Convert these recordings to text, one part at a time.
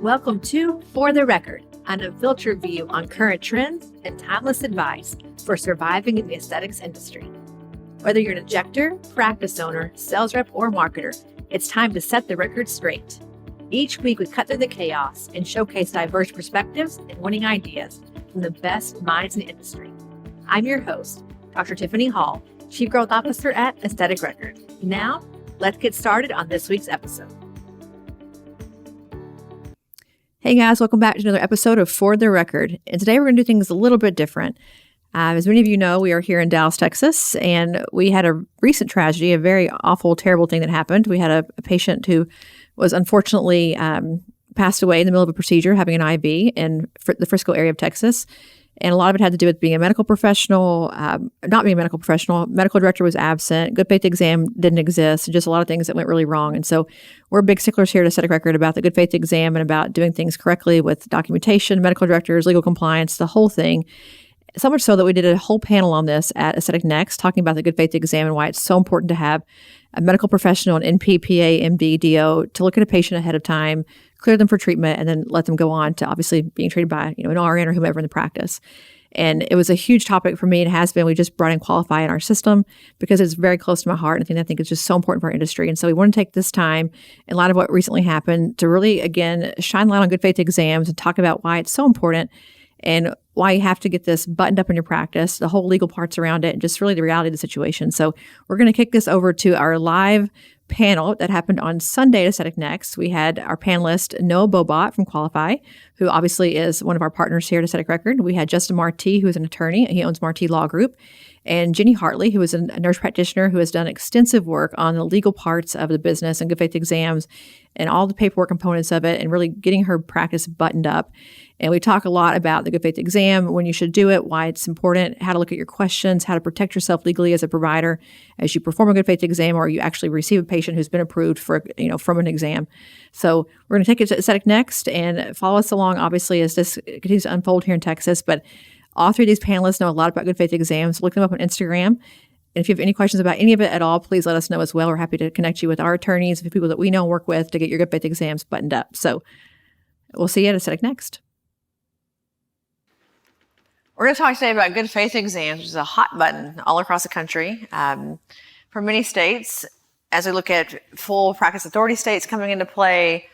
Welcome to For the Record, an unfiltered view on current trends and timeless advice for surviving in the aesthetics industry. Whether you're an injector, practice owner, sales rep, or marketer, it's time to set the record straight. Each week, we cut through the chaos and showcase diverse perspectives and winning ideas from the best minds in the industry. I'm your host, Dr. Tiphany Hall, Chief Growth Officer at Aesthetic Record. Now, let's get started on this week's episode. Hey guys, welcome back to another episode of For the Record. And today we're going to do things a little bit different. As many of you know, we are here in Dallas, Texas, and we had a recent tragedy, a very awful, terrible thing that happened. We had a patient who was unfortunately passed away in the middle of a procedure, having an IV in the Frisco area of Texas. And a lot of it had to do with being a medical professional, not being a medical professional. Medical director was absent. Good faith exam didn't exist. Just a lot of things that went really wrong. And so we're big sticklers here at Aesthetic Record about the good faith exam and about doing things correctly with documentation, medical directors, legal compliance, the whole thing. So much so that we did a whole panel on this at Aesthetic Next, talking about the good faith exam and why it's so important to have a medical professional, an NP, PA, MD, DO, to look at a patient ahead of time, clear them for treatment, and then let them go on to obviously being treated by an RN or whomever in the practice. And it was a huge topic for me. It has been. We just brought in Qualify in our system because it's very close to my heart. And I think it's just so important for our industry. And so we want to take this time, in light of what recently happened, to really, again, shine light on good faith exams and talk about why it's so important and why you have to get this buttoned up in your practice, the whole legal parts around it, and just really the reality of the situation. So we're going to kick this over to our live panel that happened on Sunday at Aesthetic Next. We had our panelist, Noah Bobot from Qualify, who obviously is one of our partners here at Aesthetic Record. We had Justin Marti, who is an attorney. He owns Marti Law Group. And Jenny Hartley, who is a nurse practitioner who has done extensive work on the legal parts of the business and good faith exams and all the paperwork components of it and really getting her practice buttoned up. And we talk a lot about the good faith exam, when you should do it, why it's important, how to look at your questions, how to protect yourself legally as a provider as you perform a good faith exam or you actually receive a patient who's been approved for, from an exam. So we're going to take it to Aesthetic Next and follow us along, obviously, as this continues to unfold here in Texas. But all three of these panelists know a lot about good faith exams. Look them up on Instagram. And if you have any questions about any of it at all, please let us know as well. We're happy to connect you with our attorneys, the people that we know and work with to get your good faith exams buttoned up. So we'll see you at Aesthetic Next. We're going to talk today about good faith exams, which is a hot button all across the country. For many states, as we look at full practice authority states coming into play,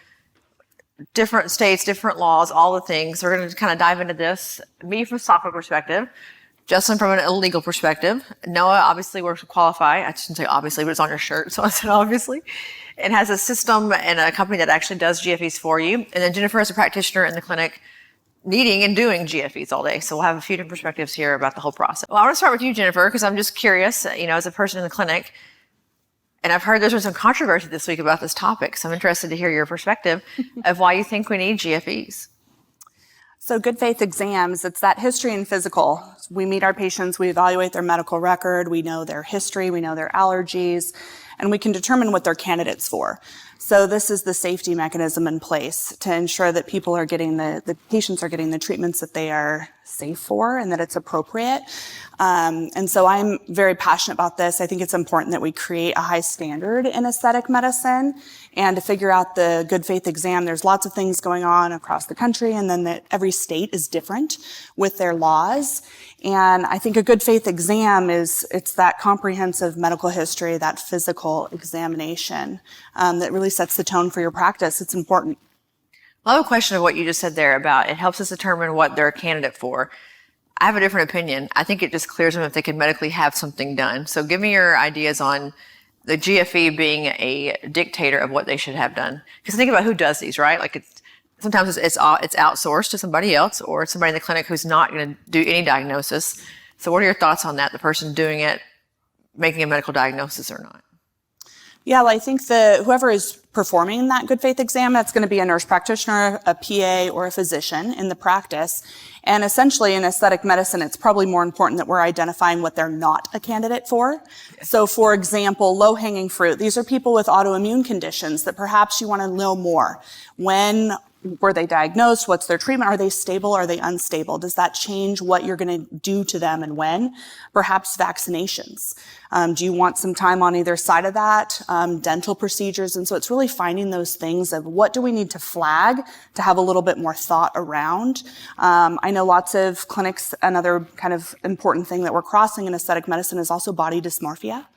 different states, different laws, all the things. We're going to kind of dive into this. Me from a software perspective, Justin from an illegal perspective. Noah obviously works with Qualify. I shouldn't say obviously, but it's on your shirt, so I said obviously. And has a system and a company that actually does GFEs for you. And then Jennifer is a practitioner in the clinic needing and doing GFEs all day. So we'll have a few different perspectives here about the whole process. Well, I want to start with you, Jennifer, because I'm just curious, as a person in the clinic, and I've heard there's been some controversy this week about this topic. So I'm interested to hear your perspective of why you think we need GFEs. So good faith exams, it's that history and physical. We meet our patients, we evaluate their medical record, we know their history, we know their allergies, and we can determine what they're candidates for. So this is the safety mechanism in place to ensure that people are getting the patients are getting the treatments that they are safe for and that it's appropriate. And so I'm very passionate about this. I think it's important that we create a high standard in aesthetic medicine and to figure out the good faith exam. There's lots of things going on across the country, and then that every state is different with their laws. And I think a good faith exam it's that comprehensive medical history, that physical examination that really sets the tone for your practice. It's important. I have a question of what you just said there about it helps us determine what they're a candidate for. I have a different opinion. I think it just clears them if they can medically have something done. So give me your ideas on the GFE being a dictator of what they should have done. Because think about who does these, right? Like sometimes it's outsourced to somebody else or somebody in the clinic who's not going to do any diagnosis. So what are your thoughts on that? The person doing it, making a medical diagnosis or not? Yeah, well, I think whoever is performing that good faith exam, that's going to be a nurse practitioner, a PA, or a physician in the practice. And essentially in aesthetic medicine, it's probably more important that we're identifying what they're not a candidate for. So for example, low-hanging fruit. These are people with autoimmune conditions that perhaps you want to know more. When were they diagnosed? What's their treatment? Are they stable? Are they unstable? Does that change what you're going to do to them and when? Perhaps vaccinations. Do you want some time on either side of that? Dental procedures. And so it's really finding those things of what do we need to flag to have a little bit more thought around. I know lots of clinics, another kind of important thing that we're crossing in aesthetic medicine is also body dysmorphia.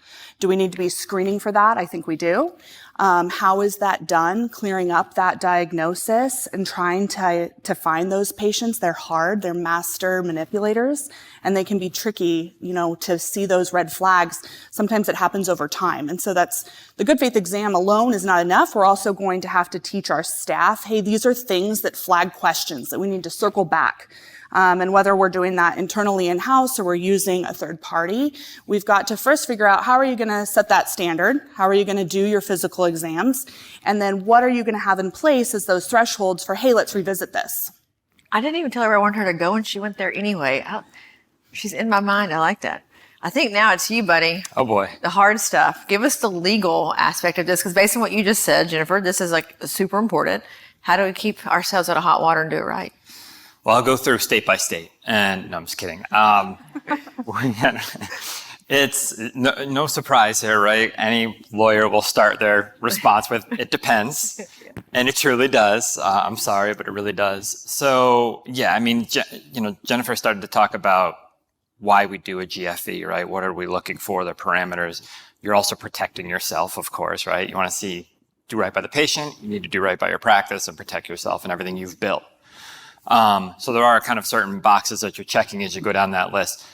Do we need to be screening for that? I think we do. How is that done? Clearing up that diagnosis and trying to find those patients. They're hard. They're master manipulators, and they can be tricky, to see those red flags. Sometimes it happens over time. And so that's the good faith exam alone is not enough. We're also going to have to teach our staff, hey, these are things that flag questions that we need to circle back. And whether we're doing that internally in-house or we're using a third party, we've got to first figure out how are you going to set that standard? How are you going to do your physical exams? And then what are you going to have in place as those thresholds for, hey, let's revisit this? I didn't even tell her I wanted her to go, and she went there anyway. She's in my mind. I like that. I think now it's you, buddy. Oh, boy. The hard stuff. Give us the legal aspect of this, because based on what you just said, Jennifer, this is super important. How do we keep ourselves out of hot water and do it right? Well, I'll go through state by state. And no, I'm just kidding. It's no surprise here, right? Any lawyer will start their response with, it depends. And it truly does. I'm sorry, but it really does. So, yeah, I mean, Jennifer started to talk about why we do a GFE, right? What are we looking for, the parameters? You're also protecting yourself, of course, right? You want to do right by the patient. You need to do right by your practice and protect yourself and everything you've built. So there are kind of certain boxes that you're checking as you go down that list.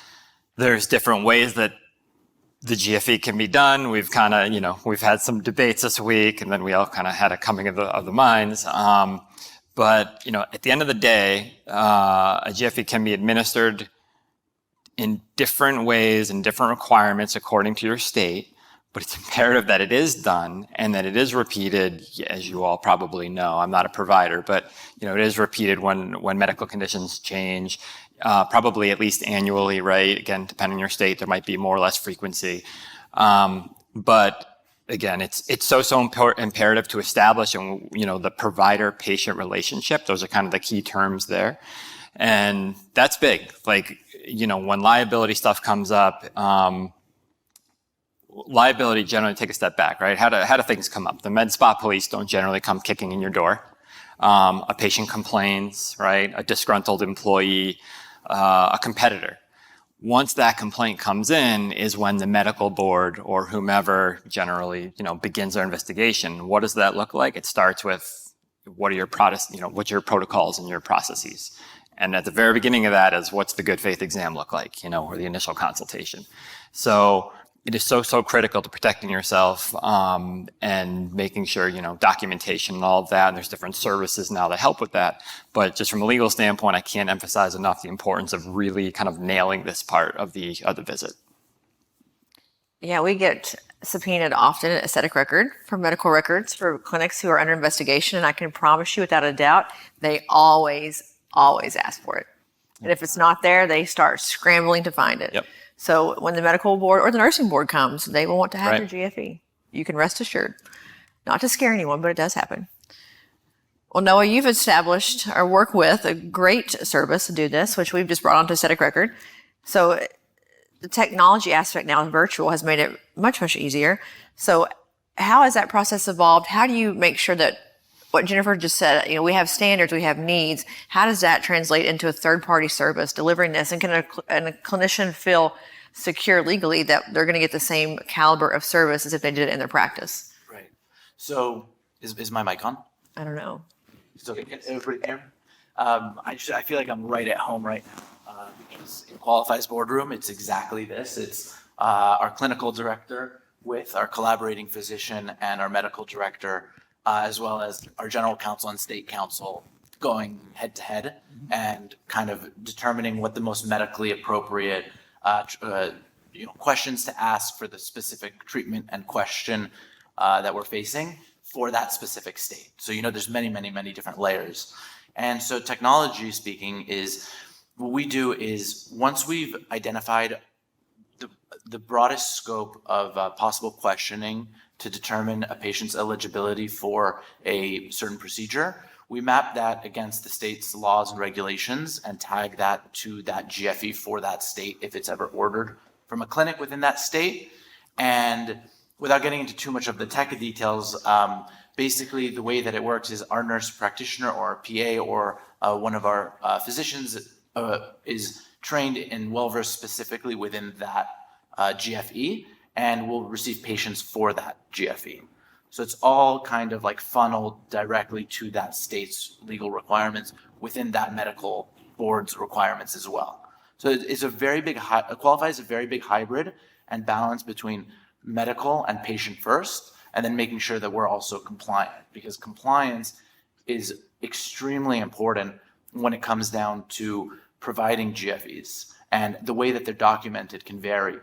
There's different ways that the GFE can be done. We've kind of, we've had some debates this week, and then we all kind of had a coming of the minds. But at the end of the day, a GFE can be administered in different ways and different requirements according to your state. But it's imperative that it is done and that it is repeated, as you all probably know. I'm not a provider, but it is repeated when medical conditions change, probably at least annually, right? Again, depending on your state, there might be more or less frequency. But again, it's so imperative to establish, the provider-patient relationship. Those are kind of the key terms there, and that's big. When liability stuff comes up. Liability generally take a step back, right? How do things come up? The med spa police don't generally come kicking in your door. A patient complains, right? A disgruntled employee, a competitor. Once that complaint comes in is when the medical board or whomever generally, begins their investigation. What does that look like? It starts with what's your protocols and your processes. And at the very beginning of that is what's the good faith exam look like, or the initial consultation. So it is so critical to protecting yourself and making sure, documentation and all of that. And there's different services now that help with that. But just from a legal standpoint, I can't emphasize enough the importance of really kind of nailing this part of the visit. Yeah, we get subpoenaed often at aesthetic record for medical records for clinics who are under investigation. And I can promise you without a doubt, they always ask for it. And if it's not there, they start scrambling to find it. Yep. So when the medical board or the nursing board comes, they will want to have Right. your GFE. You can rest assured. Not to scare anyone, but it does happen. Well, Noah, you've established or work with a great service to do this, which we've just brought onto aesthetic record. So the technology aspect now in virtual has made it much easier. So how has that process evolved? How do you make sure that what Jennifer just said, we have standards, we have needs. How does that translate into a third-party service delivering this? And can a clinician feel secure legally that they're going to get the same caliber of service as if they did it in their practice? Right. So is my mic on? I don't know. So can everybody hear? I feel like I'm right at home right now because in Qualify's boardroom, it's exactly this. It's our clinical director with our collaborating physician and our medical director, as well as our general counsel and state counsel going head to head and kind of determining what the most medically appropriate questions to ask for the specific treatment and question that we're facing for that specific state. So, there's many different layers. And so technology speaking is what we do is once we've identified the broadest scope of possible questioning to determine a patient's eligibility for a certain procedure. We map that against the state's laws and regulations and tag that to that GFE for that state if it's ever ordered from a clinic within that state. And without getting into too much of the tech details, basically the way that it works is our nurse practitioner or our PA or one of our physicians is trained and well-versed specifically within that GFE and will receive patients for that GFE. So it's all kind of like funneled directly to that state's legal requirements within that medical board's requirements as well. So it's a very big, it qualifies a very big hybrid and balance between medical and patient first, and then making sure that we're also compliant, because compliance is extremely important when it comes down to providing GFEs, and the way that they're documented can vary.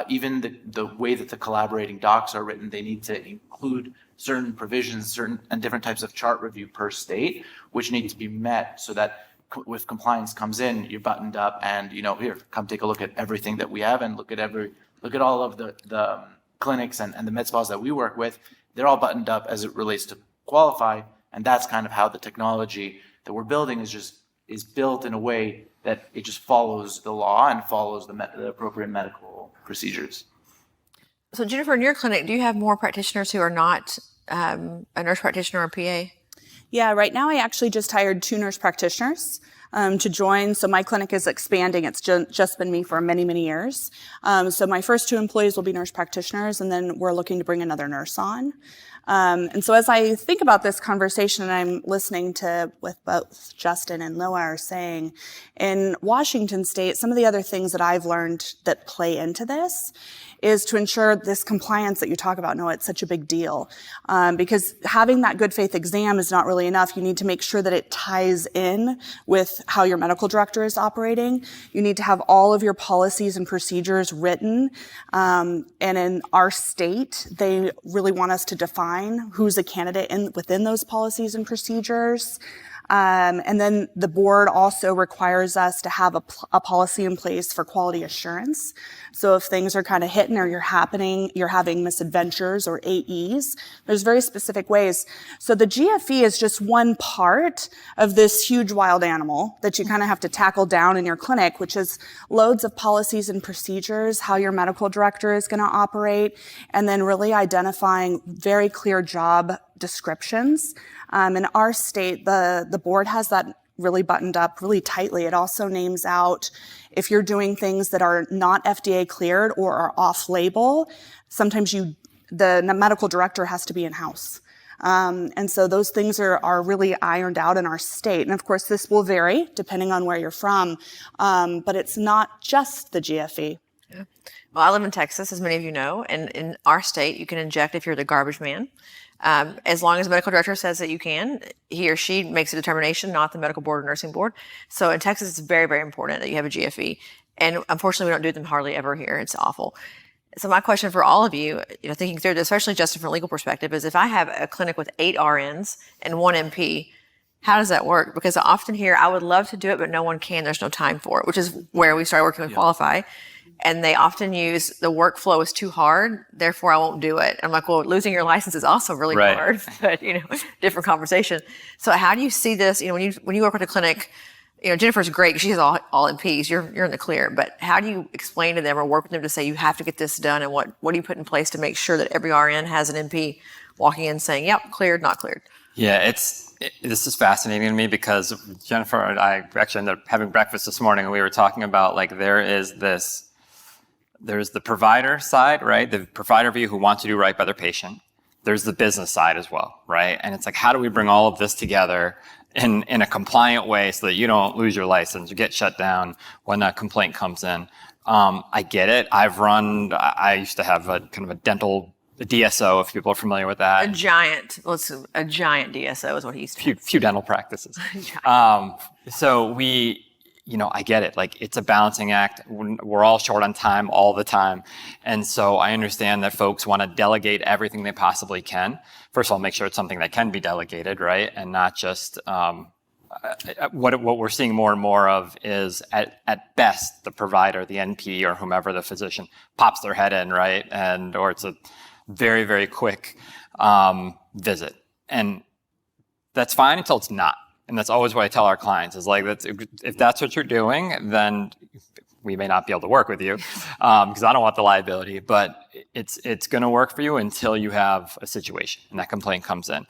Even the way that the collaborating docs are written, they need to include certain provisions, certain and different types of chart review per state, which need to be met so that with compliance comes in, you're buttoned up and, here, come take a look at everything that we have and look at all of the clinics and the med spas that we work with. They're all buttoned up as it relates to qualify. And that's kind of how the technology that we're building is built in a way that it just follows the law and follows the appropriate medical procedures. So Jennifer, in your clinic, do you have more practitioners who are not a nurse practitioner or PA? Yeah, right now I actually just hired 2 nurse practitioners to join. So my clinic is expanding. It's just been me for many, many years. So my first 2 employees will be nurse practitioners, and then we're looking to bring another nurse on. And so as I think about this conversation and I'm listening to what both Justin and Noah are saying, in Washington State, some of the other things that I've learned that play into this is to ensure this compliance that you talk about, Noah, it's such a big deal. Because having that good faith exam is not really enough. You need to make sure that it ties in with how your medical director is operating. You need to have all of your policies and procedures written. And in our state, they really want us to define who's a candidate within those policies and procedures. And then the board also requires us to have a policy in place for quality assurance. So if things are kind of hitting or you're having misadventures or AEs, there's very specific ways. So the GFE is just one part of this huge wild animal that you kind of have to tackle down in your clinic, which is loads of policies and procedures, how your medical director is going to operate, and then really identifying very clear job descriptions. In our state, the board has that really buttoned up really tightly. It also names out if you're doing things that are not FDA cleared or are off-label, sometimes the medical director has to be in-house. And so those things are really ironed out in our state. And of course, this will vary depending on where you're from, but it's not just the GFE. Yeah. Well, I live in Texas, as many of you know, and in our state, you can inject if you're the garbage man. As long as the medical director says that you can, he or she makes a determination, not the medical board or nursing board. So in Texas, it's very, very important that you have a GFE. And unfortunately, we don't do them hardly ever here. It's awful. So my question for all of you, thinking through this, especially just from a legal perspective, is if I have a clinic with 8 RNs and 1 MP, how does that work? Because I often hear, I would love to do it, but no one can. There's no time for it, which is where we started working with Qualify. And they often use the workflow is too hard, therefore I won't do it. I'm like, well, losing your license is also really hard, but different conversation. So how do you see this? When you work with a clinic, Jennifer's great. She has all MPs. You're in the clear. But how do you explain to them or work with them to say you have to get this done? And what do you put in place to make sure that every RN has an MP walking in saying, yep, cleared, not cleared? Yeah, this is fascinating to me because Jennifer and I actually ended up having breakfast this morning and we were talking about there's the provider side, right? The provider view who wants to do right by their patient. There's the business side as well, right? And it's like, how do we bring all of this together in a compliant way so that you don't lose your license, you get shut down when a complaint comes in? I get it. I used to have a kind of a dental DSO, if people are familiar with that. A giant DSO is what he used to be. Few dental practices. So I get it. It's a balancing act. We're all short on time all the time. And so I understand that folks want to delegate everything they possibly can. First of all, make sure it's something that can be delegated, right? And not just, what we're seeing more and more of is at best the provider, the NP or whomever the physician pops their head in, right? Or it's a very, very quick visit. And that's fine until it's not. And that's always what I tell our clients is like, if that's what you're doing, then we may not be able to work with you because I don't want the liability, but it's going to work for you until you have a situation and that complaint comes in.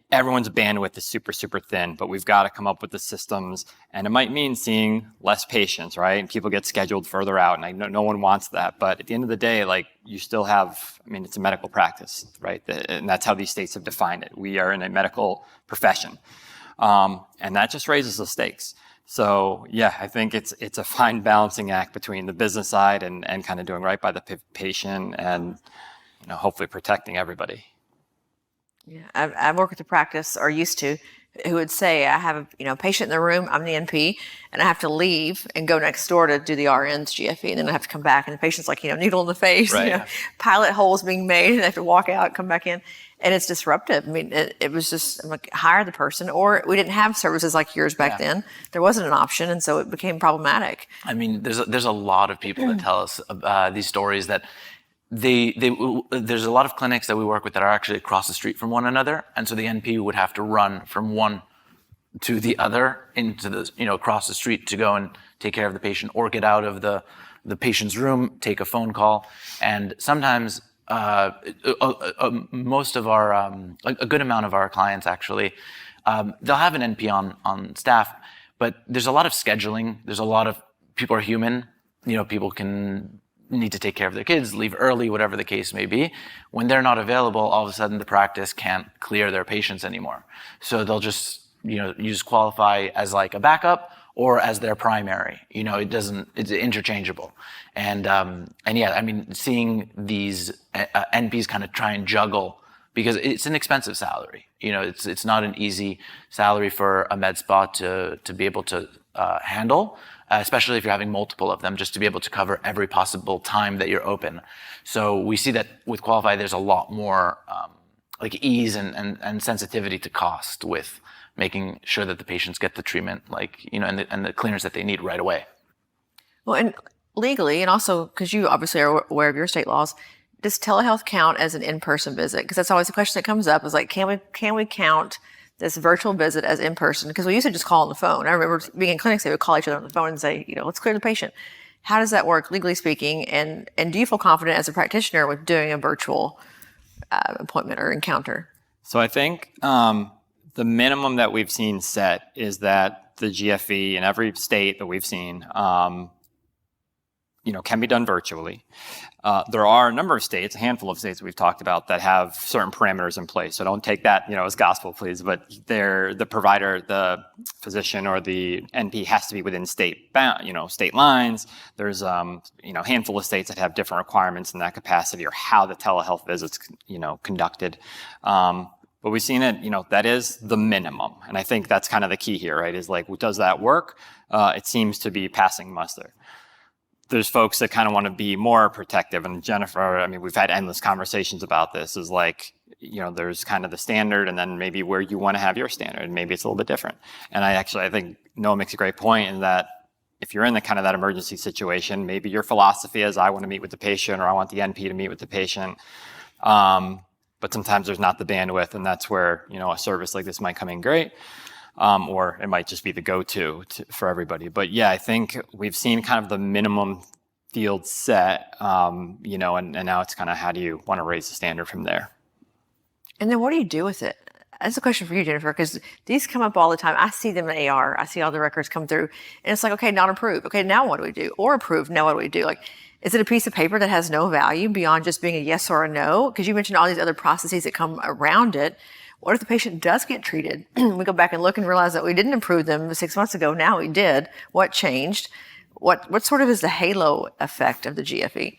Everyone's bandwidth is super, super thin, but we've got to come up with the systems, and it might mean seeing less patients, right? And people get scheduled further out, and I know no one wants that, but at the end of the day, like you still have, I mean, it's a medical practice, right? And that's how these states have defined it. We are in a medical profession, and that just raises the stakes. So yeah, I think it's a fine balancing act between the business side and kind of doing right by the patient and hopefully protecting everybody. Yeah, I've worked with a practice, or used to, who would say, I have a patient in the room, I'm the NP, and I have to leave and go next door to do the RN's GFE, and then I have to come back, and the patient's like, needle in the face, right. Pilot holes being made, and they have to walk out, come back in. And it's disruptive. I mean, it was just, I'm like, hire the person, or we didn't have services like yours back then. There wasn't an option, and so it became problematic. I mean, there's a lot of people that tell us these stories that there's a lot of clinics that we work with that are actually across the street from one another, and so the NP would have to run from one to the other into the across the street to go and take care of the patient, or get out of the patient's room, take a phone call, and sometimes. Most of our, a good amount of our clients actually, they'll have an NP on staff, but there's a lot of scheduling. There's a lot of, people are human. People can need to take care of their kids, leave early, whatever the case may be. When they're not available, all of a sudden the practice can't clear their patients anymore. So they'll just, use qualify as like a backup or as their primary. It's interchangeable. And yeah, I mean, seeing these NPs kind of try and juggle, because it's an expensive salary. It's not an easy salary for a med spa to be able to handle, especially if you're having multiple of them, just to be able to cover every possible time that you're open. So we see that with Qualify, there's a lot more like ease and sensitivity to cost with making sure that the patients get the treatment, and the clearance that they need right away. Well, and legally, and also because you obviously are aware of your state laws, does telehealth count as an in-person visit? Because that's always the question that comes up, is like, can we count this virtual visit as in-person? Because we used to just call on the phone. I remember being in clinics, they would call each other on the phone and say, let's clear the patient. How does that work, legally speaking? And do you feel confident as a practitioner with doing a virtual appointment or encounter? So I think the minimum that we've seen set is that the GFE in every state that we've seen, can be done virtually. There are a number of states, a handful of states that we've talked about, that have certain parameters in place. So don't take that, as gospel, please. But the provider, the physician, or the NP has to be within state lines. There's a handful of states that have different requirements in that capacity, or how the telehealth visits, conducted. But we've seen it, that is the minimum. And I think that's kind of the key here, right? Is like, does that work? It seems to be passing muster. There's folks that kind of want to be more protective. And Jennifer, I mean, we've had endless conversations about this, is like, there's kind of the standard, and then maybe where you want to have your standard, and maybe it's a little bit different. And I think Noah makes a great point in that if you're in that emergency situation, maybe your philosophy is, I want to meet with the patient, or I want the NP to meet with the patient. But sometimes there's not the bandwidth, and that's where, a service like this might come in great. Or it might just be the go-to for everybody. But yeah, I think we've seen kind of the minimum field set, and now it's kind of, how do you want to raise the standard from there? And then what do you do with it? That's a question for you, Jennifer, because these come up all the time. I see them in AR. I see all the records come through, and it's like, okay, not approved. Okay, now what do we do? Or approved, now what do we do? Like, is it a piece of paper that has no value beyond just being a yes or a no? Because you mentioned all these other processes that come around it. What if the patient does get treated? We go back and look and realize that we didn't approve them 6 months ago. Now we did. What changed? What sort of is the halo effect of the GFE?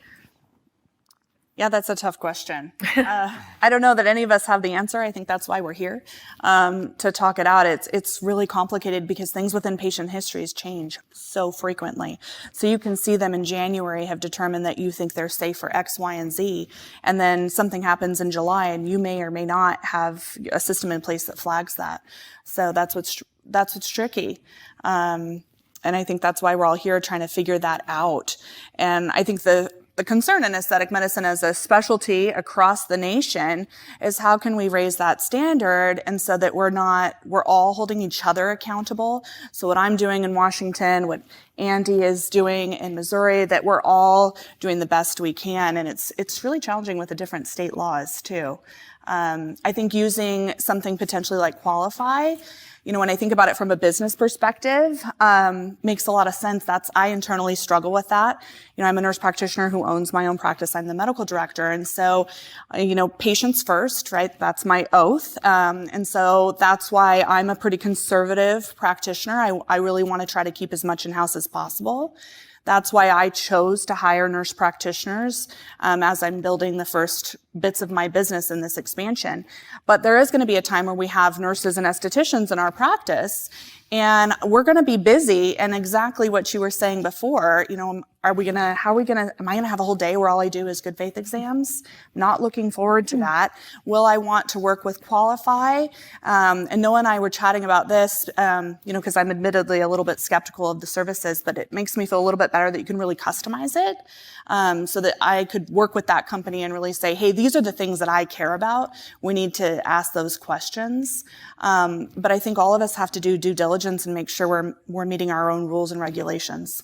Yeah, that's a tough question. I don't know that any of us have the answer. I think that's why we're here, to talk it out. It's really complicated because things within patient histories change so frequently. So you can see them in January have determined that you think they're safe for X, Y, and Z, and then something happens in July and you may or may not have a system in place that flags that. So that's what's tricky. And I think that's why we're all here trying to figure that out. And I think the concern in aesthetic medicine as a specialty across the nation is how can we raise that standard and so that we're all holding each other accountable. So what I'm doing in Washington, what Andy is doing in Missouri, that we're all doing the best we can. And it's really challenging with the different state laws too. I think using something potentially like Qualify, when I think about it from a business perspective, makes a lot of sense. I internally struggle with that. I'm a nurse practitioner who owns my own practice. I'm the medical director. And so, patients first, right? That's my oath. And so that's why I'm a pretty conservative practitioner. I really want to try to keep as much in-house as possible. That's why I chose to hire nurse practitioners as I'm building the first bits of my business in this expansion. But there is going to be a time where we have nurses and estheticians in our practice, and we're going to be busy. And exactly what you were saying before, am I going to have a whole day where all I do is good faith exams? Not looking forward to that. Will I want to work with Qualify? And Noah and I were chatting about this, because I'm admittedly a little bit skeptical of the services, but it makes me feel a little bit better that you can really customize it, so that I could work with that company and really say, hey, these are the things that I care about. We need to ask those questions. But I think all of us have to do due diligence and make sure we're meeting our own rules and regulations.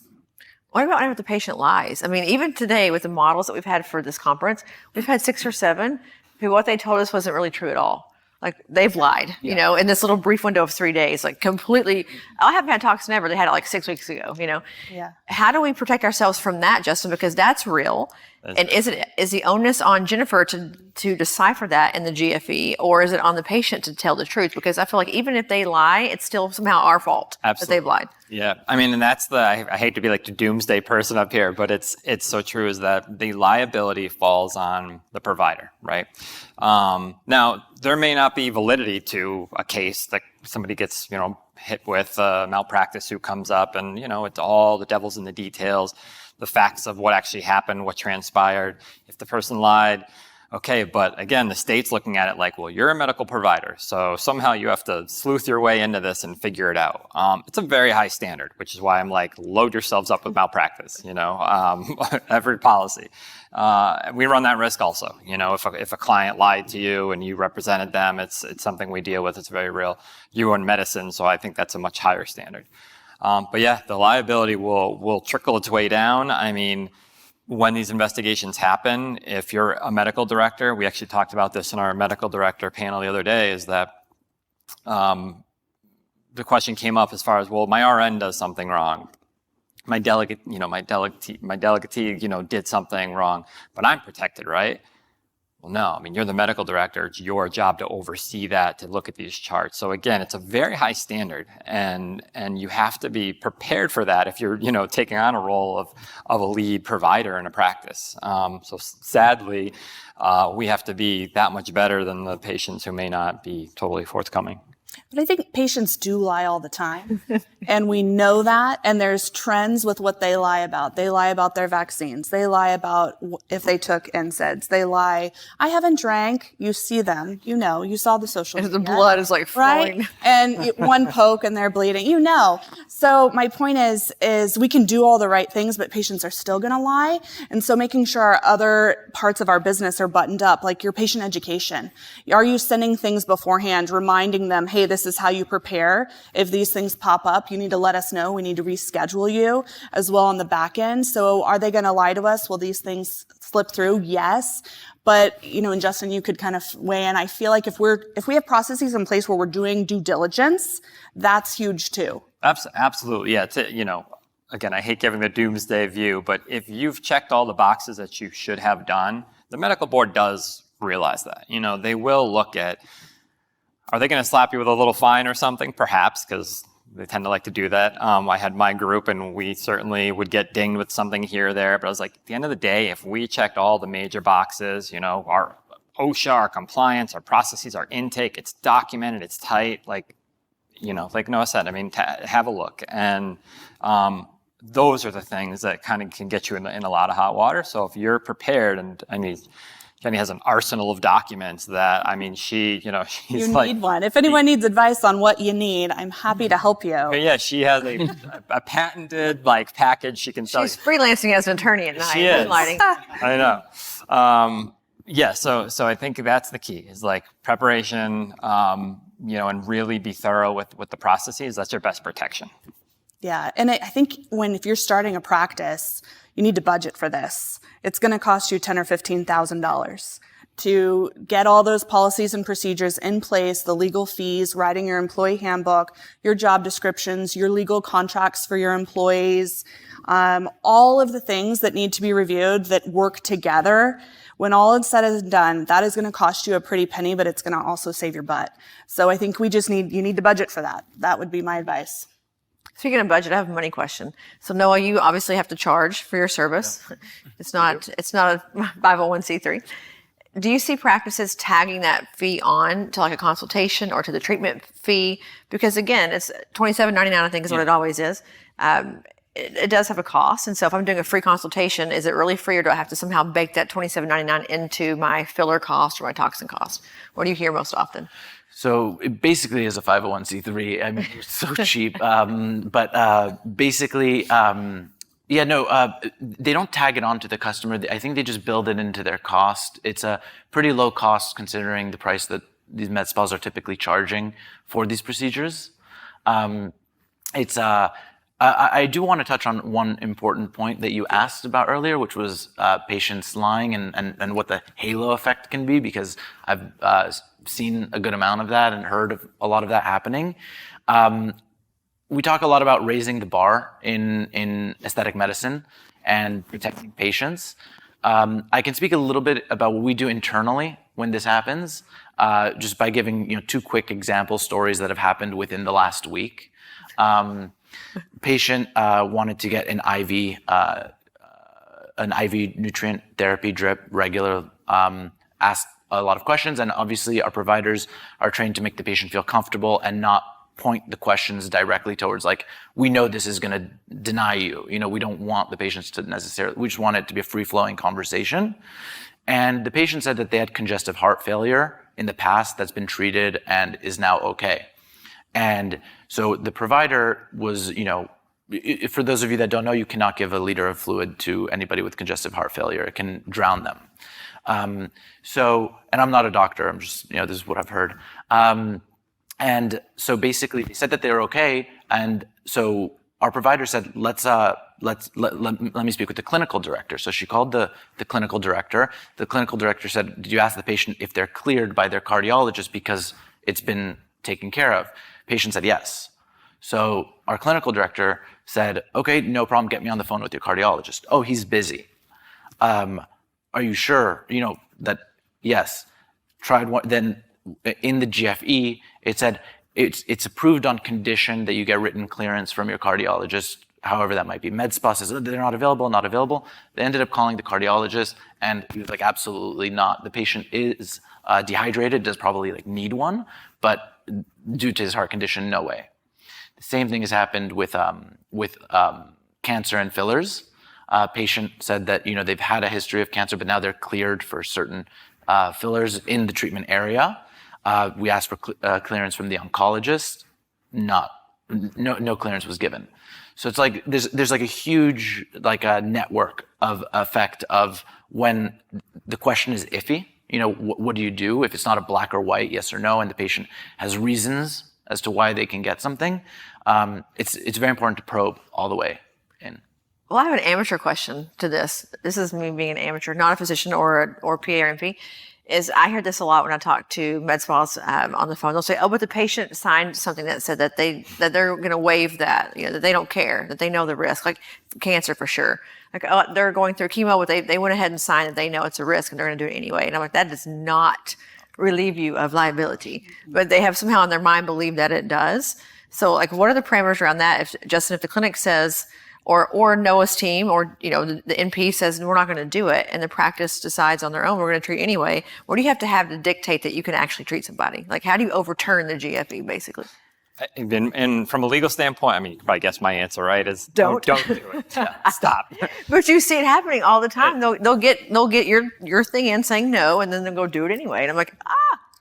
What about whenever the patient lies? I mean, even today with the models that we've had for this conference, we've had 6 or 7 who what they told us wasn't really true at all. Like they've lied, in this little brief window of 3 days, like completely. I haven't had toxin ever. They had it like 6 weeks ago, Yeah. How do we protect ourselves from that, Justin? Because that's real. And is the onus on Jennifer to decipher that in the GFE, or is it on the patient to tell the truth? Because I feel like even if they lie, it's still somehow our fault that they've lied. Yeah, I mean, and that's I hate to be like the doomsday person up here, but it's so true, is that the liability falls on the provider, right? Now, there may not be validity to a case that somebody gets, hit with malpractice who comes up, and, it's all the devil's in the details, the facts of what actually happened, what transpired. If the person lied, okay, but again, the state's looking at it like, well, you're a medical provider, so somehow you have to sleuth your way into this and figure it out. It's a very high standard, which is why I'm like, load yourselves up with malpractice, every policy. We run that risk also. If a client lied to you and you represented them, it's something we deal with. It's very real. You own medicine, so I think that's a much higher standard. But yeah, the liability will trickle its way down. I mean, when these investigations happen, if you're a medical director, we actually talked about this in our medical director panel the other day, is that the question came up as far as, well, my RN does something wrong. My delegate, did something wrong, but I'm protected, right? Well, no, I mean, you're the medical director. It's your job to oversee that, to look at these charts. So again, it's a very high standard, and you have to be prepared for that if you're, taking on a role of a lead provider in a practice. So sadly, we have to be that much better than the patients who may not be totally forthcoming. But I think patients do lie all the time, and we know that, and there's trends with what they lie about. They lie about their vaccines. They lie about if they took NSAIDs. They lie, I haven't drank. You see them. You saw the social media. The blood is like flowing. Right? And one poke and they're bleeding. So my point is we can do all the right things, but patients are still going to lie. And so making sure our other parts of our business are buttoned up, like your patient education. Are you sending things beforehand, reminding them, hey, this is how you prepare. If these things pop up, you need to let us know. We need to reschedule you as well on the back end. So are they going to lie to us? Will these things slip through? Yes. But, and Justin, you could kind of weigh in. I feel like if we have processes in place where we're doing due diligence, that's huge too. Absolutely. Yeah. Again, I hate giving the doomsday view, but if you've checked all the boxes that you should have done, the medical board does realize that. They will look at, are they going to slap you with a little fine or something? Perhaps, because They tend to like to do that. I had my group, and we certainly would get dinged with something here or there. But I was like, at the end of the day, if we checked all the major boxes, our OSHA, our compliance, our processes, our intake, it's documented, it's tight. Like Noah said, I mean, have a look. And those are the things that kind of can get you in a lot of hot water. So if you're prepared, and I mean, Jenny has an arsenal of documents that, I mean, she's You like, need one. If anyone needs advice on what you need, I'm happy to help you. but yeah, she has a patented package she can sell. She's freelancing as an attorney at night. She is. Moonlighting. I know. Yeah, so I think that's the key is preparation, and really be thorough with the processes. That's your best protection. Yeah, and I think if you're starting a practice, you need to budget for this. It's going to cost you $10,000 or $15,000 to get all those policies and procedures in place, the legal fees, writing your employee handbook, your job descriptions, your legal contracts for your employees, all of the things that need to be reviewed that work together. When all is said and done, that is going to cost you a pretty penny, but it's going to also save your butt. So I think you need to budget for that. That would be my advice. Speaking of budget, I have a money question. So Noah, you obviously have to charge for your service. Yeah. It's not a 501c3. Do you see practices tagging that fee on to a consultation or to the treatment fee? Because again, it's $27.99, I think is what it always is. It does have a cost. And so if I'm doing a free consultation, is it really free, or do I have to somehow bake that $27.99 into my filler cost or my toxin cost? What do you hear most often? So it basically is a 501c3. I mean, it's so cheap. They don't tag it on to the customer. I think they just build it into their cost. It's a pretty low cost considering the price that these med spas are typically charging for these procedures. I do want to touch on one important point that you asked about earlier, which was patients lying and what the halo effect can be, because I've seen a good amount of that and heard of a lot of that happening. We talk a lot about raising the bar in aesthetic medicine and protecting patients. I can speak a little bit about what we do internally when this happens, just by giving two quick example stories that have happened within the last week. Patient wanted to get an IV nutrient therapy drip regular, asked a lot of questions, and obviously our providers are trained to make the patient feel comfortable and not point the questions directly towards we know this is going to deny you. We don't want the patients to we just want it to be a free-flowing conversation. And the patient said that they had congestive heart failure in the past that's been treated and is now okay. And so the provider was, for those of you that don't know, you cannot give a liter of fluid to anybody with congestive heart failure. It can drown them. And I'm not a doctor. I'm just, this is what I've heard. And so basically they said that they were okay. And so our provider said, let me speak with the clinical director. So she called the clinical director. The clinical director said, did you ask the patient if they're cleared by their cardiologist because it's been taken care of? Patient said yes. So our clinical director said, okay, no problem, get me on the phone with your cardiologist. Oh, he's busy. Are you sure? That yes. Tried one. Then in the GFE, it said it's approved on condition that you get written clearance from your cardiologist, however that might be. Med spa says they're not available. They ended up calling the cardiologist, and he was like, absolutely not. The patient is dehydrated, does probably need one, but due to his heart condition, no way. The same thing has happened with cancer and fillers. Patient said that they've had a history of cancer, but now they're cleared for certain fillers in the treatment area. We asked for clearance from the oncologist. No clearance was given. So it's there's a huge a network of effect of when the question is iffy. What do you do if it's not a black or white, yes or no, and the patient has reasons as to why they can get something? It's very important to probe all the way in. Well, I have an amateur question to this. This is me being an amateur, not a physician or PA or MP. Is I hear this a lot when I talk to med spas on the phone. They'll say, "Oh, but the patient signed something that said that they're going to waive that, that they don't care, that they know the risk, like cancer for sure. Oh, they're going through chemo, but they went ahead and signed that they know it's a risk and they're going to do it anyway." And I'm like, that does not relieve you of liability, but they have somehow in their mind believed that it does. So like, what are the parameters around that? If Justin, if the clinic says, or Noah's team, or the NP says we're not going to do it, and the practice decides on their own we're going to treat anyway, what do you have to dictate that you can actually treat somebody? Like, how do you overturn the GFE basically? And from a legal standpoint, I mean, you can probably guess my answer, right? Is don't do it. Stop. But you see it happening all the time. They'll get your thing in saying no, and then they'll go do it anyway. And I'm like,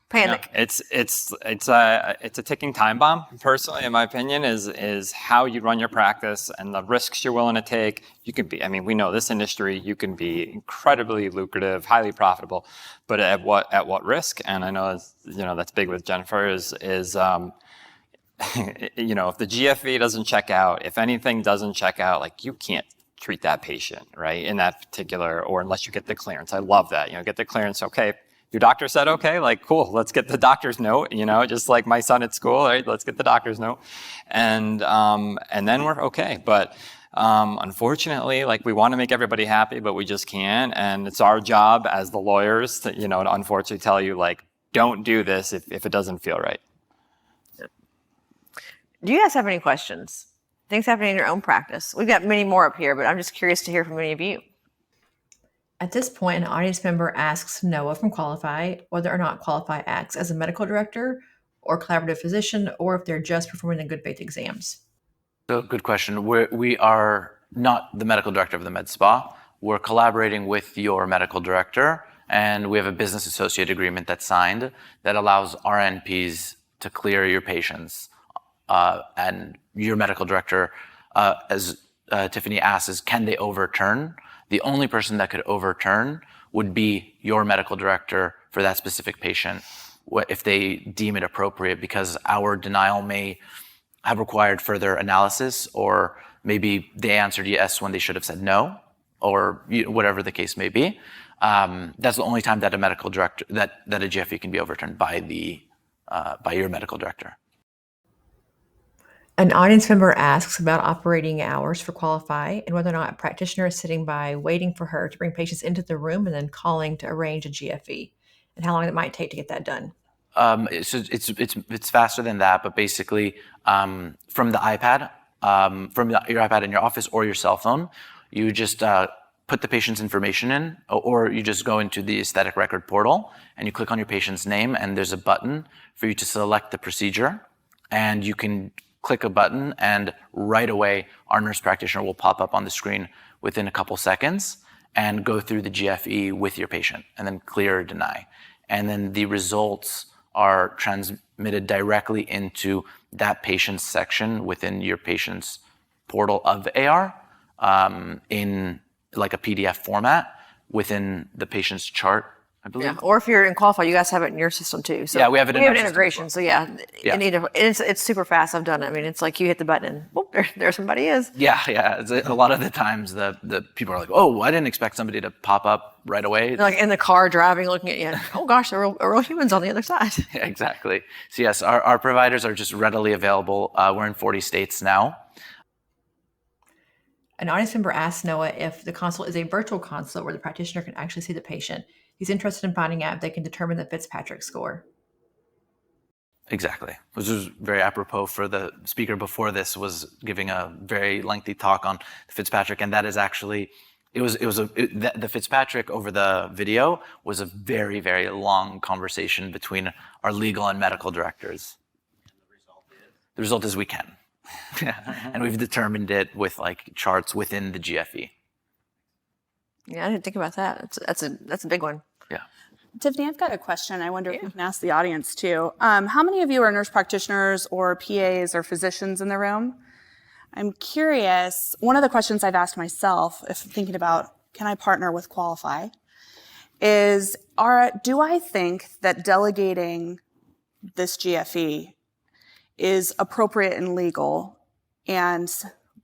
panic. No, it's a ticking time bomb. Personally, in my opinion, is how you run your practice and the risks you're willing to take. You can be. I mean, we know this industry. You can be incredibly lucrative, highly profitable, but at what risk? And I know that's big with Jennifer. Is if the GFE doesn't check out, if anything doesn't check out, like you can't treat that patient, right? In that particular, or unless you get the clearance. I love that. Get the clearance. Okay. Your doctor said, okay, like, cool, let's get the doctor's note, just like my son at school, right? Let's get the doctor's note. And then we're okay. But unfortunately, like, we want to make everybody happy, but we just can't. And it's our job as the lawyers to unfortunately tell you, like, don't do this if it doesn't feel right. Do you guys have any questions? Things happening in your own practice? We've got many more up here, but I'm just curious to hear from any of you. At this point, an audience member asks Noah from Qualify whether or not Qualify acts as a medical director or collaborative physician, or if they're just performing the good faith exams. So, good question. We are not the medical director of the med spa. We're collaborating with your medical director, and we have a business associate agreement that's signed that allows RNPs to clear your patients. And your medical director, as Tiphany asks, is can they overturn? The only person that could overturn would be your medical director for that specific patient if they deem it appropriate, because our denial may have required further analysis, or maybe they answered yes when they should have said no, or whatever the case may be. That's the only time that a medical director, that a GFE can be overturned by your medical director. An audience member asks about operating hours for Qualify and whether or not a practitioner is sitting by waiting for her to bring patients into the room and then calling to arrange a GFE, and how long it might take to get that done. It's faster than that, but basically from the iPad, your iPad in your office or your cell phone, you just put the patient's information in, or you just go into the aesthetic record portal and you click on your patient's name, and there's a button for you to select the procedure, and you can click a button, and right away our nurse practitioner will pop up on the screen within a couple seconds and go through the GFE with your patient, and then clear or deny. And then the results are transmitted directly into that patient's section within your patient's portal of AR in like a PDF format within the patient's chart, I believe. Yeah, or if you're in Qualify, you guys have it in your system too. So yeah, we have it in our system integration. as well. So it's super fast. I've done it. I mean, it's like you hit the button and whoop, there somebody is. Yeah. A lot of the times the people are like, oh, I didn't expect somebody to pop up right away. They're like in the car driving, looking at you. Oh gosh, there are real humans on the other side. Yeah, exactly. So yes, our providers are just readily available. We're in 40 states now. An audience member asks Noah if the consult is a virtual consult where the practitioner can actually see the patient. He's interested in finding out if they can determine the Fitzpatrick score. Exactly. Which was very apropos for the speaker before this was giving a very lengthy talk on Fitzpatrick, and that is actually, the Fitzpatrick over the video was a very, very long conversation between our legal and medical directors. And the result is we can. And we've determined it with like charts within the GFE. Yeah, I didn't think about that. That's a big one. Yeah. Tiphany, I've got a question. I wonder if you can ask the audience too. How many of you are nurse practitioners or PAs or physicians in the room? I'm curious, one of the questions I've asked myself, if thinking about, can I partner with Qualify, is, do I think that delegating this GFE is appropriate and legal and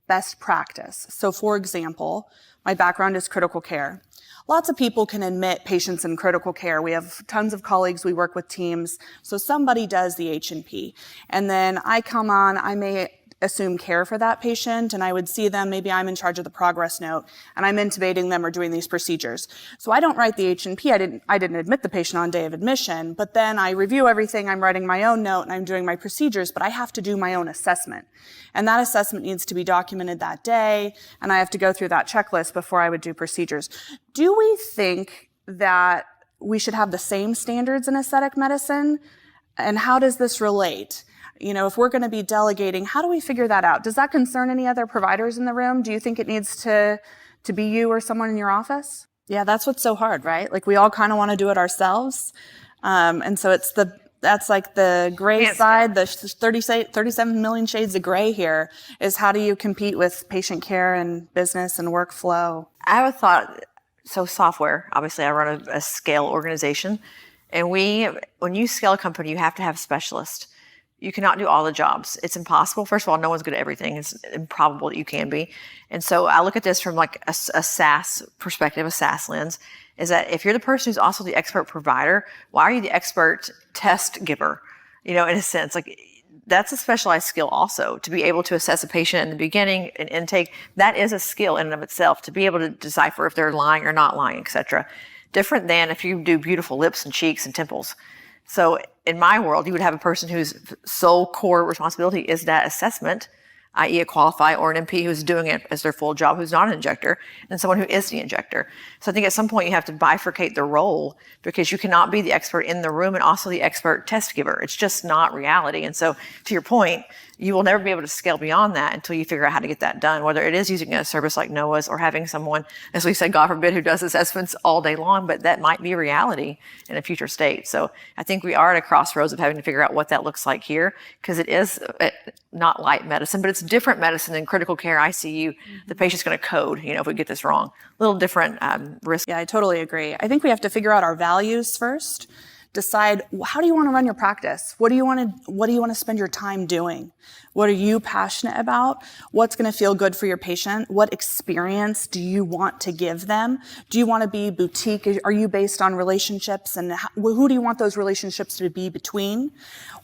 best practice? So for example, my background is critical care. Lots of people can admit patients in critical care. We have tons of colleagues, we work with teams. So somebody does the H&P. And then I come on, I may assume care for that patient, and I would see them, maybe I'm in charge of the progress note, and I'm intubating them or doing these procedures. So I don't write the H&P, I didn't admit the patient on day of admission, but then I review everything, I'm writing my own note, and I'm doing my procedures, but I have to do my own assessment. And that assessment needs to be documented that day, and I have to go through that checklist before I would do procedures. Do we think that we should have the same standards in aesthetic medicine? And how does this relate? You know, if we're going to be delegating, how do we figure that out? Does that concern any other providers in the room? Do you think it needs to be you or someone in your office? Yeah, that's what's so hard, right? Like we all kind of want to do it ourselves. And so that's like the gray side, the 37 million shades of gray here is how do you compete with patient care and business and workflow? I have a thought. So software, obviously I run a scale organization, and when you scale a company, you have to have specialists. You cannot do all the jobs. It's impossible. First of all, no one's good at everything. It's improbable that you can be. And so I look at this from like a SaaS perspective, a SaaS lens, is that if you're the person who's also the expert provider, why are you the expert test giver? You know, in a sense, like that's a specialized skill also, to be able to assess a patient in the beginning and intake. That is a skill in and of itself, to be able to decipher if they're lying or not lying, et cetera. Different than if you do beautiful lips and cheeks and temples. So in my world, you would have a person whose sole core responsibility is that assessment, i.e. a qualified or an MP who's doing it as their full job, who's not an injector, and someone who is the injector. So I think at some point you have to bifurcate the role, because you cannot be the expert in the room and also the expert test giver. It's just not reality. And so to your point, you will never be able to scale beyond that until you figure out how to get that done, whether it is using a service like NOAA's or having someone, as we said, God forbid, who does assessments all day long, but that might be reality in a future state. So I think we are at a crossroads of having to figure out what that looks like here, because it is not light medicine, but it's different medicine than critical care, ICU. The patient's going to code, you know, if we get this wrong. A little different risk. Yeah, I totally agree. I think we have to figure out our values first. Decide, how do you want to run your practice? What do you want to spend your time doing? What are you passionate about? What's going to feel good for your patient? What experience do you want to give them? Do you want to be boutique? Are you based on relationships? And who do you want those relationships to be between?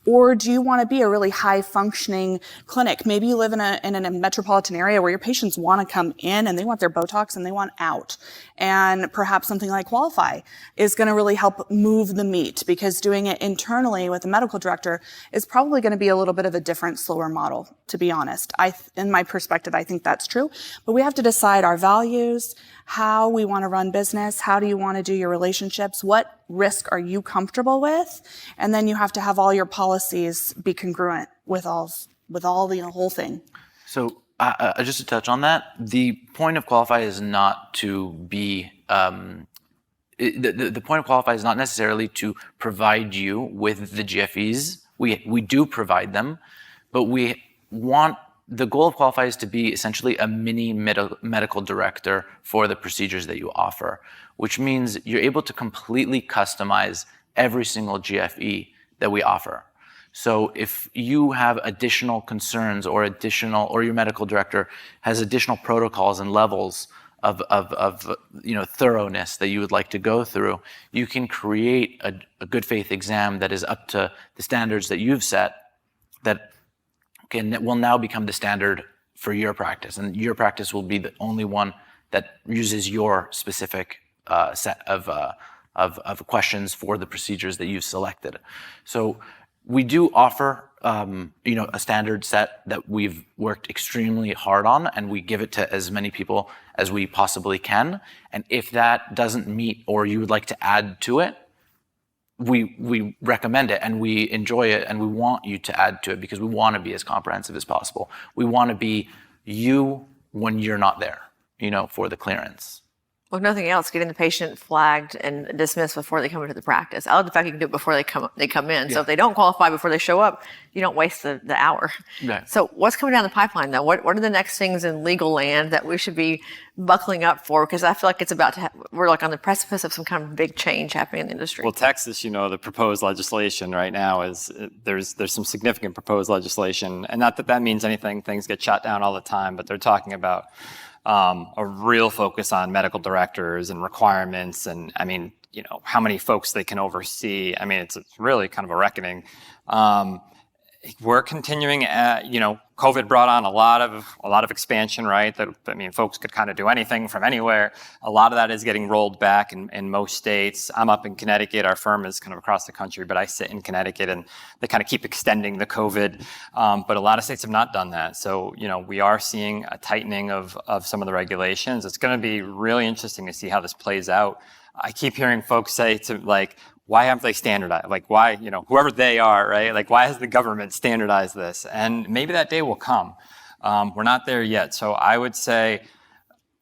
Or do you want to be a really high-functioning clinic? Maybe you live in a metropolitan area where your patients want to come in and they want their Botox and they want out. And perhaps something like Qualify is going to really help move the meat, because doing it internally with a medical director is probably going to be a little bit of a different, slower model, to be honest. In my perspective, I think that's true. But we have to decide our values, how we want to run business, how do you want to do your relationships, what risk are you comfortable with, and then you have to have all your policies be congruent with all the whole thing. So just to touch on that, the point of Qualify is not to be the point of Qualify is not necessarily to provide you with the GFEs. We do provide them, but the goal of Qualify is to be essentially a mini medical director for the procedures that you offer, which means you're able to completely customize every single GFE that we offer. So if you have additional concerns or your medical director has additional protocols and levels of thoroughness that you would like to go through, you can create a good faith exam that is up to the standards that you've set, that will now become the standard for your practice, and your practice will be the only one that uses your specific set of questions for the procedures that you've selected. So we do offer a standard set that we've worked extremely hard on, and we give it to as many people as we possibly can. And if that doesn't meet, or you would like to add to it, we recommend it and we enjoy it, and we want you to add to it because we want to be as comprehensive as possible. We want to be you when you're not there, for the clearance. Well, if nothing else, getting the patient flagged and dismissed before they come into the practice. I love the fact you can do it before they come in. Yeah. So if they don't qualify before they show up, you don't waste the hour. Right. So what's coming down the pipeline, though? What are the next things in legal land that we should be buckling up for? Because I feel like it's about to we're like on the precipice of some kind of big change happening in the industry. Well, Texas, the proposed legislation right now is there's some significant proposed legislation, and not that that means anything. Things get shot down all the time, but they're talking about a real focus on medical directors and requirements, and how many folks they can oversee. It's really kind of a reckoning. we're continuing at, COVID brought on a lot of expansion, right? Folks could kind of do anything from anywhere. A lot of that is getting rolled back in most states. I'm up in Connecticut. Our firm is kind of across the country, but I sit in Connecticut, and they kind of keep extending the COVID. But a lot of states have not done that. So, we are seeing a tightening of some of the regulations. It's going to be really interesting to see how this plays out. I keep hearing folks say why haven't they standardized? Why, whoever they are, right? Why has the government standardized this? And maybe that day will come. We're not there yet. So I would say,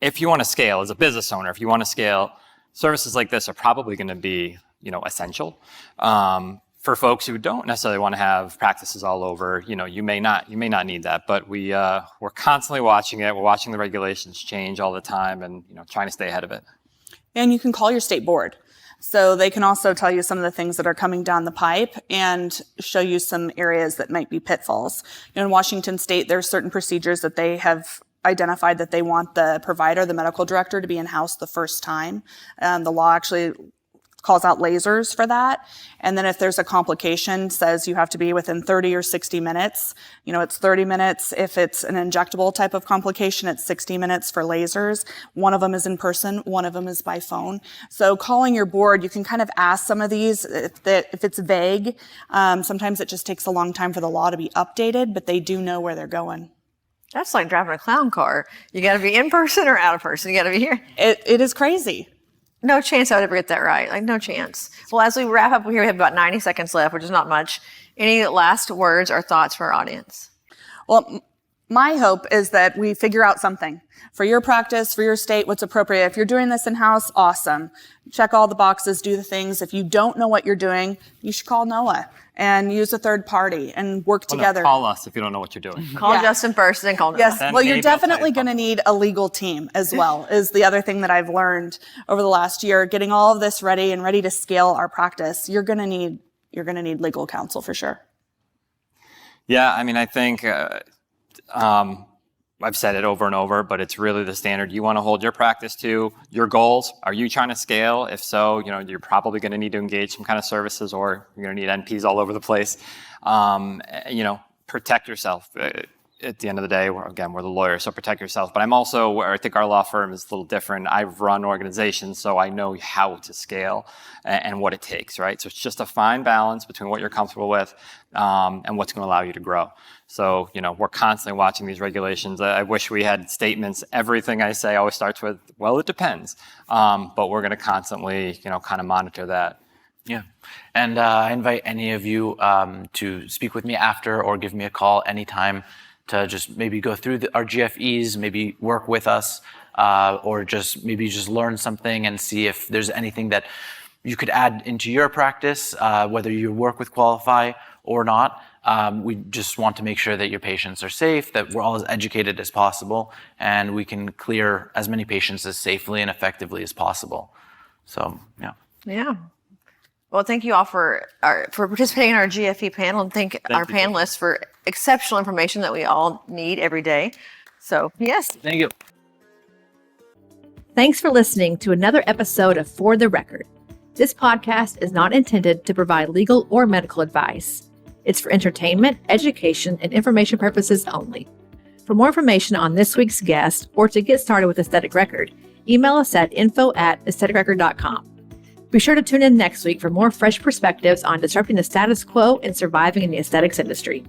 if you want to scale as a business owner, if you want to scale, services like this are probably going to be, essential. For folks who don't necessarily want to have practices all over, you may not need that. But we're constantly watching it. We're watching the regulations change all the time, and trying to stay ahead of it. And you can call your state board. So they can also tell you some of the things that are coming down the pipe and show you some areas that might be pitfalls. In Washington State, there are certain procedures that they have identified that they want the provider, the medical director, to be in-house the first time. The law actually calls out lasers for that. And then if there's a complication, says you have to be within 30 or 60 minutes. It's 30 minutes. If it's an injectable type of complication, it's 60 minutes for lasers. One of them is in person, one of them is by phone. So calling your board, you can kind of ask some of these. If it's vague, sometimes it just takes a long time for the law to be updated, but they do know where they're going. That's like driving a clown car. You got to be in person or out of person. You got to be here. It is crazy. No chance I would ever get that right. No chance. Well, as we wrap up here, we have about 90 seconds left, which is not much. Any last words or thoughts for our audience? Well, my hope is that we figure out something for your practice, for your state, what's appropriate. If you're doing this in-house, awesome. Check all the boxes, do the things. If you don't know what you're doing, you should call NOAA and use a third party and work together. Call us if you don't know what you're doing. Call Justin first, then call NOAA. Yes, well, you're definitely going to need a legal team as well, is the other thing that I've learned over the last year. Getting all of this ready and ready to scale our practice, you're going to need legal counsel for sure. Yeah, I think I've said it over and over, but it's really the standard you want to hold your practice to. Your goals, are you trying to scale? If so, you're probably going to need to engage some kind of services, or you're going to need NPs all over the place. Protect yourself. At the end of the day, we're the lawyers, so protect yourself. But I'm also, I think our law firm is a little different. I've run organizations, so I know how to scale and what it takes, right? So it's just a fine balance between what you're comfortable with and what's going to allow you to grow. So, we're constantly watching these regulations. I wish we had statements. Everything I say always starts with, well, it depends. But we're going to constantly, kind of monitor that. Yeah. And I invite any of you to speak with me after or give me a call anytime to just maybe go through our GFEs, maybe work with us, or just learn something and see if there's anything that you could add into your practice, whether you work with Qualify or not. We just want to make sure that your patients are safe, that we're all as educated as possible, and we can clear as many patients as safely and effectively as possible. So, yeah. Yeah. Well, thank you all for participating in our GFE panel, and thank our panelists for exceptional information that we all need every day. So, yes. Thank you. Thanks for listening to another episode of For the Record. This podcast is not intended to provide legal or medical advice. It's for entertainment, education, and information purposes only. For more information on this week's guest or to get started with Aesthetic Record, email us at info@aestheticrecord.com. Be sure to tune in next week for more fresh perspectives on disrupting the status quo and surviving in the aesthetics industry.